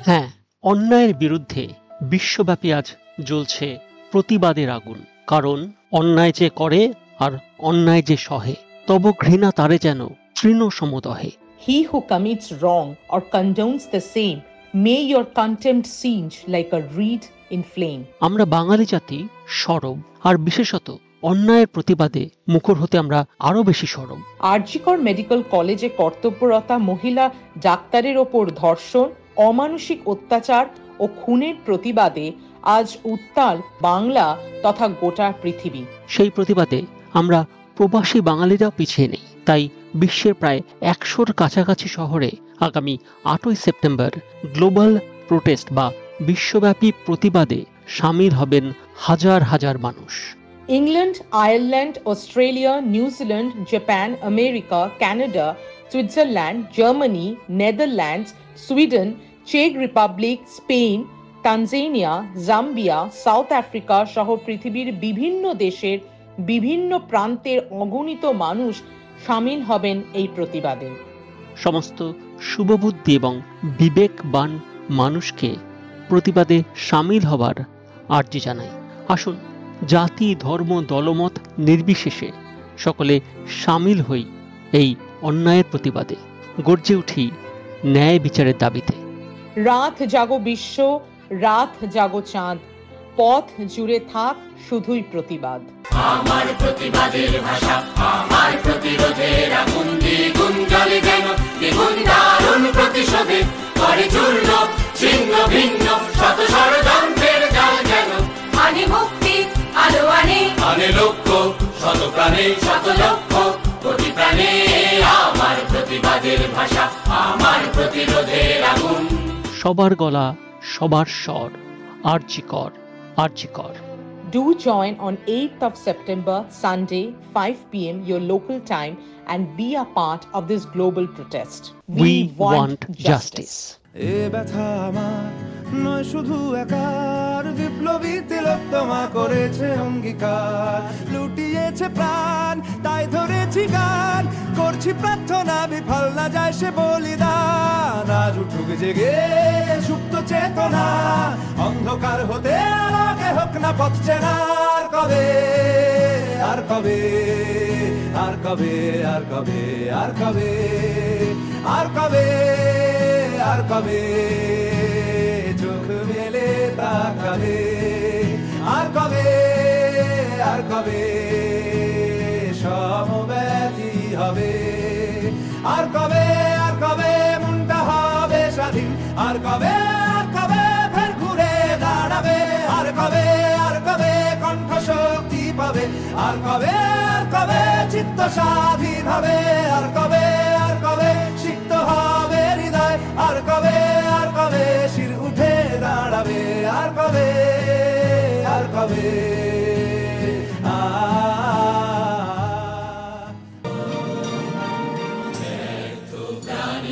হ্যাঁ, অন্যায়ের বিরুদ্ধে বিশ্বব্যাপী আজ জ্বলছে প্রতিবাদের আগুন। কারণ অন্যায় যে করে আর অন্যায় যে সহে, তব ঘৃণা তারে যেন তৃণ সমদহে। He who commits wrong or condones the same, may your contempt singe like a reed in flame. আমরা বাঙালি জাতি সরব, আর বিশেষত অন্যায়ের প্রতিবাদে মুখর হতে আমরা আরো বেশি সরব। আরজিকর মেডিকেল কলেজে কর্তব্যরতা মহিলা ডাক্তারের ওপর ধর্ষণ, অমানসিক অত্যাচার ও খুনের প্রতিবাদে আজ উত্তাল বাংলা তথা গোটা পৃথিবী। সেই প্রতিবাদে আমরা প্রবাসী বাঙালিরাও পিছিয়ে নেই। তাই বিশ্বের প্রায় 100-র কাছাকাছি শহরে আগামী 8ই সেপ্টেম্বর গ্লোবাল প্রোটেস্ট বা বিশ্বব্যাপী প্রতিবাদে সামিল হবেন হাজার হাজার মানুষ। England, Ireland, Australia, New Zealand, Japan, America, Canada, Switzerland, Germany, Netherlands, Sweden, চেক Republic, Spain, Tanzania, Zambia, South Africa সহ পৃথিবীর বিভিন্ন দেশের বিভিন্ন প্রান্তের অগণিত মানুষ সামিল হবেন এই প্রতিবাদে। সমস্ত শুভবুদ্ধি এবং বিবেকবান মানুষকে প্রতিবাদে সামিল হবার আর্জি জানাই। আসুন, জাতি, ধর্ম, দলমত নির্বিশেষে সকলে সামিল হই এই অন্যায়ের প্রতিবাদে, গর্জে উঠি ন্যায় বিচারের দাবিতে। রাত জাগো বিশ্ব, রাত জাগো চাঁদ, পথ জুড়ে থাক শুধুই প্রতিবাদ। আমার প্রতিবাদের ভাষা, আমার প্রতিরোধের আগুন, দ্বিগুণ জ্বলে যেন, দ্বিগুণ দারুণ প্রতিশোধে করে চূর্ণ ছিন্ন ভিন্ন শত ষড়যন্ত্রের জাল যেন। আনে মুক্তি আলো, আনে লক্ষ্য শত প্রাণে, শত লক্ষ কোটি প্রাণে। আমার প্রতিবাদের ভাষা, আমার প্রতিরোধের আগুন। সবার গলা, সবার স্বর, আরজি কর, আরজি কর। Do join on 8th of September, Sunday, 5 p.m. your local time, and be a part of this global protest. We want justice. এ ব্যথা আমার নয় শুধু একার, বিপ্লবী তিলোত্তমা করেছে অঙ্গীকার, লুটিয়েছে প্রাণ তাই ধরেছি গান, করছি প্রার্থনা বিফল না যায় সে বলিদান। আজ উঠুক জেগে সুপ্ত চেতনা, অন্ধকার হতে আলোকে হোক না পথ চেনা। আর কবে, আর কবে, আর কবে, আর কবে, আর কবে, আর কবে, আর কবে চোখ মেলে তাকাবে। আর কবে, আর কবে সমব্যথী হবে। আর কবে, আর কবে মনটা হবে স্বাধীন। আর কবে, আর কবে ফের ঘুরে দাঁড়াবে। আর কবে, আর কবে কণ্ঠ শক্তি পাবে। আর কবে, আর কবে চিত্ত স্বাধীন হবে। আর কবে, আর কবে সিক্ত হবে হৃদয়। আর কবে, আর কবে শির উঠে দাঁড়াবে। আর কবে, আর কবে।